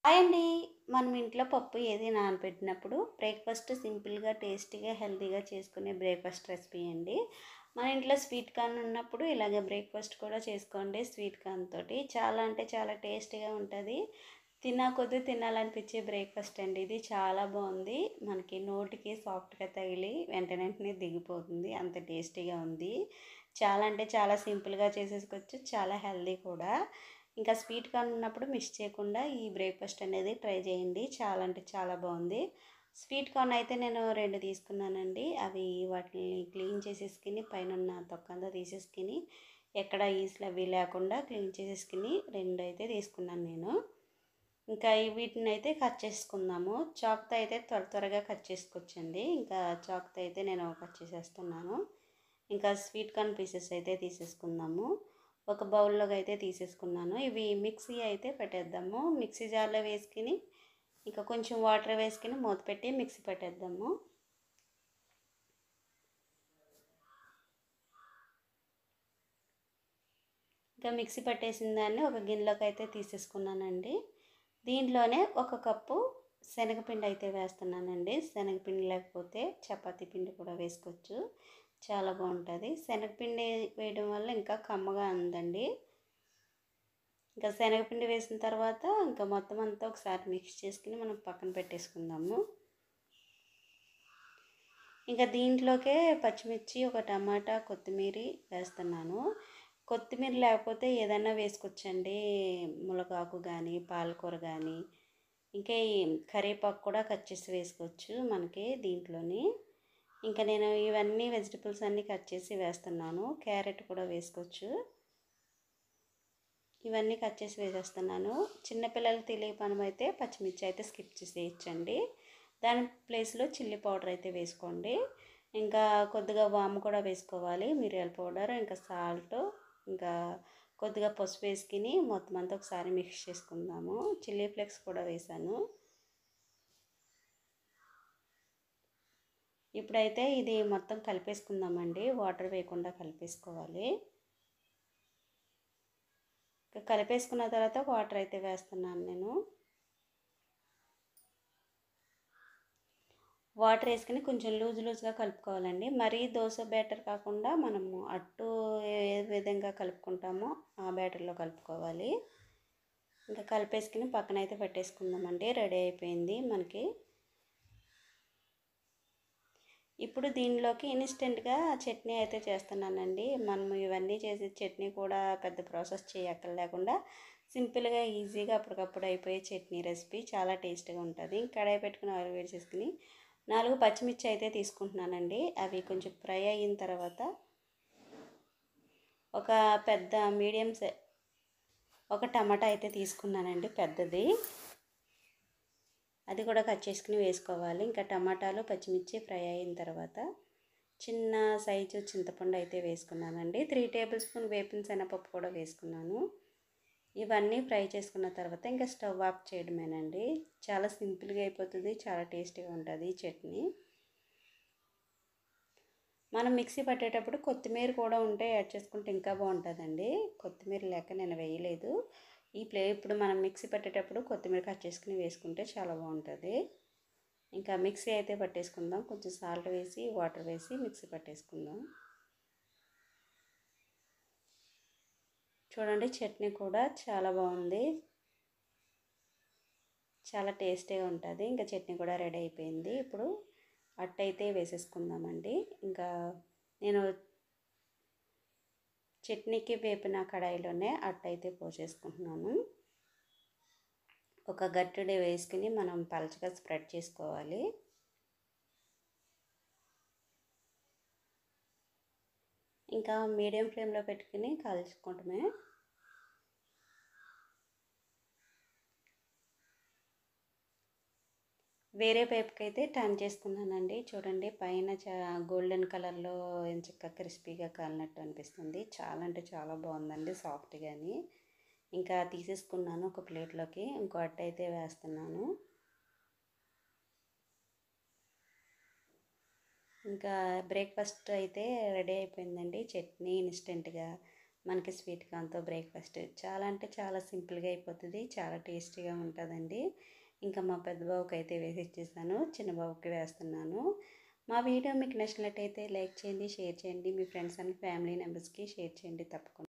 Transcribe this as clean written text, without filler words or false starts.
Hi అండి. మనం ఇంట్లో పప్పు ఏది నానబెట్టినప్పుడు బ్రేక్‌ఫాస్ట్ సింపుల్‌గా, టేస్టీగా, హెల్తీగా చేసుకునే బ్రేక్‌ఫాస్ట్ రెసిపీ అండి. మన ఇంట్లో స్వీట్ కార్న్ ఉన్నప్పుడు ఇలాగ బ్రేక్‌ఫాస్ట్ కూడా చేసుకోండి స్వీట్ కార్న్ తోటి. చాలా అంటే చాలా టేస్టీగా ఉంటది. తిన్నా కొద్దీ తినాలనిపించే బ్రేక్‌ఫాస్ట్ అండి ఇది. చాలా బావుంది. మనకి నోటికి సాఫ్ట్‌గా తగిలి వెంటనే దిగిపోతుంది. అంత టేస్టీగా ఉంది. చాలా అంటే చాలా సింపుల్‌గా చేసేసుకోవచ్చు. చాలా హెల్తీ కూడా. ఇంకా స్వీట్ కార్న్ ఉన్నప్పుడు మిస్ చేయకుండా ఈ బ్రేక్‌ఫాస్ట్ అనేది ట్రై చేయండి. చాలా అంటే చాలా బావుంది. స్వీట్ కార్న్ అయితే నేను 2 తీసుకున్నానండి. అవి వాటిని క్లీన్ చేసేసుకొని పైనున్న తొక్కంతా తీసేసుకొని ఎక్కడ ఈస్‌లు అవి లేకుండా క్లీన్ చేసేసుకొని 2 అయితే తీసుకున్నాను నేను. ఇంకా వీటినైతే కట్ చేసుకుందాము. చాక్‌తో అయితే త్వరగా కట్ చేసుకోవచ్చండి. ఇంకా చాక్‌తో అయితే నేను కట్ చేసేస్తున్నాను. ఇంకా స్వీట్ కార్న్ పీసెస్ అయితే తీసేసుకుందాము. ఒక బౌల్లోకి అయితే తీసేసుకున్నాను. ఇవి మిక్సీ అయితే పెట్టేద్దాము. మిక్సీ జార్లో వేసుకొని ఇంకా కొంచెం వాటర్ వేసుకొని మూత పెట్టి మిక్సీ పెట్టేద్దాము. ఇంకా మిక్సీ పట్టేసిన దాన్ని ఒక గిన్నెలోకి అయితే తీసేసుకున్నానండి. దీంట్లోనే ఒక కప్పు శనగపిండి అయితే వేస్తున్నానండి. శనగపిండి లేకపోతే చపాతీ పిండి కూడా వేసుకోవచ్చు. చాలా బాగుంటుంది. శనగపిండి వేయడం వల్ల ఇంకా కమ్మగా ఉందండి. ఇంకా శనగపిండి వేసిన తర్వాత ఇంకా మొత్తం అంతా ఒకసారి మిక్స్ చేసుకుని మనం పక్కన పెట్టేసుకుందాము. ఇంకా దీంట్లోకే పచ్చిమిర్చి, ఒక టమాటా, కొత్తిమీర వేస్తున్నాను. కొత్తిమీర లేకపోతే ఏదైనా వేసుకోవచ్చండి. ములగాకు కానీ, పాలకూర కానీ, ఇంకా ఈ కరివేపాకు కూడా కట్ చేసి వేసుకోవచ్చు మనకి దీంట్లోని. ఇంకా నేను ఇవన్నీ వెజిటబుల్స్ అన్నీ కట్ చేసి వేస్తున్నాను. క్యారెట్ కూడా వేసుకోవచ్చు. ఇవన్నీ కట్ చేసి వేసేస్తున్నాను. చిన్నపిల్లలు తెలియని పనమైతే పచ్చిమిర్చి అయితే స్కిప్ చేసేయచ్చండి. దాని ప్లేస్లో చిల్లీ పౌడర్ అయితే వేసుకోండి. ఇంకా కొద్దిగా వాము కూడా వేసుకోవాలి, మిరియాల పౌడర్, ఇంకా సాల్ట్, ఇంకా కొద్దిగా పసుపు వేసుకుని మొత్తం అంతా ఒకసారి మిక్స్ చేసుకుందాము. చిల్లీ ఫ్లేక్స్ కూడా వేసాను. ఇప్పుడైతే ఇది మొత్తం కలిపేసుకుందామండి. వాటర్ వేయకుండా కలిపేసుకోవాలి. కలిపేసుకున్న తర్వాత వాటర్ అయితే వేస్తున్నాను నేను. వాటర్ వేసుకుని కొంచెం లూజ్గా కలుపుకోవాలండి. మరీ దోశ బ్యాటర్ కాకుండా మనము అట్టు ఏ విధంగా కలుపుకుంటామో ఆ బ్యాటర్లో కలుపుకోవాలి. ఇంకా కలిపేసుకుని పక్కన అయితే పెట్టేసుకుందామండి. రెడీ అయిపోయింది మనకి. ఇప్పుడు దీనిలోకి ఇన్స్టెంట్గా చట్నీ అయితే చేస్తున్నానండి. మనం ఇవన్నీ చేసి చట్నీ కూడా పెద్ద ప్రాసెస్ చేయక్కర్లేకుండా సింపుల్గా ఈజీగా అప్పటికప్పుడు అయిపోయే చట్నీ రెసిపీ చాలా టేస్ట్గా ఉంటుంది. కడాయి పెట్టుకుని ఆయిల్ వేడి చేసుకుని 4 పచ్చిమిర్చి అయితే తీసుకుంటున్నానండి. అవి కొంచెం ఫ్రై అయిన తర్వాత ఒక పెద్ద మీడియం ఒక టమాటా అయితే తీసుకున్నానండి పెద్దది. అది కూడా కట్ చేసుకుని వేసుకోవాలి. ఇంకా టమాటాలు, పచ్చిమిర్చి ఫ్రై అయిన తర్వాత చిన్న సైజు చింతపండు అయితే వేసుకున్నానండి. 3 టేబుల్ స్పూన్ వేపిన శనగపప్పు కూడా వేసుకున్నాను. ఇవన్నీ ఫ్రై చేసుకున్న తర్వాత ఇంకా స్టవ్ ఆఫ్ చేయడమేనండి. చాలా సింపుల్గా అయిపోతుంది. చాలా టేస్టీగా ఉంటుంది చట్నీ. మనం మిక్సీ పట్టేటప్పుడు కొత్తిమీర కూడా ఉంటే యాడ్ చేసుకుంటే ఇంకా బాగుంటుందండి. కొత్తిమీర లేక నేను వేయలేదు. ఇప్పుడు మనం మిక్సీ పట్టేటప్పుడు కొత్తిమీర కట్ చేసుకుని వేసుకుంటే చాలా బాగుంటుంది. ఇంకా మిక్సీ అయితే పట్టేసుకుందాం. కొంచెం సాల్ట్ వేసి వాటర్ వేసి మిక్సీ పట్టేసుకుందాం. చూడండి చట్నీ కూడా చాలా బాగుంది. చాలా టేస్టీగా ఉంటుంది. ఇంకా చట్నీ కూడా రెడీ అయిపోయింది. ఇప్పుడు అట్టు అయితే వేసేసుకుందామండి. ఇంకా నేను చట్నీకి వేపిన కడాయిలోనే అట్టు అయితే పోసేసుకుంటున్నాను. ఒక గరిటె వేసుకుని మనం పలచగా స్ప్రెడ్ చేసుకోవాలి. ఇంకా మీడియం ఫ్లేమ్లో పెట్టుకుని కాల్చుకోవటమే. వేరే వైపుకి అయితే టర్న్ చేసుకున్నానండి. చూడండి పైన గోల్డెన్ కలర్లో ఎంచక్క క్రిస్పీగా కాలినట్టు అనిపిస్తుంది. చాలా అంటే చాలా బాగుందండి సాఫ్ట్గాని. ఇంకా తీసేసుకున్నాను ఒక ప్లేట్లోకి. ఇంకో అట్టు అయితే వేస్తున్నాను. ఇంకా బ్రేక్ఫాస్ట్ అయితే రెడీ అయిపోయిందండి. చట్నీ ఇన్స్టెంట్గా మనకి స్వీట్ కార్న్తో బ్రేక్ఫాస్ట్ చాలా అంటే చాలా సింపుల్గా అయిపోతుంది, చాలా టేస్టీగా ఉంటుందండి. ఇంకా మా పెద్ద బాబుకి అయితే వేసి ఇచ్చేసాను, చిన్న బాబుకి వేస్తున్నాను. మా వీడియో మీకు నచ్చినట్టయితే లైక్ చేయండి, షేర్ చేయండి, మీ ఫ్రెండ్స్ అండ్ ఫ్యామిలీ మెంబర్స్కి షేర్ చేయండి తప్పకుండా.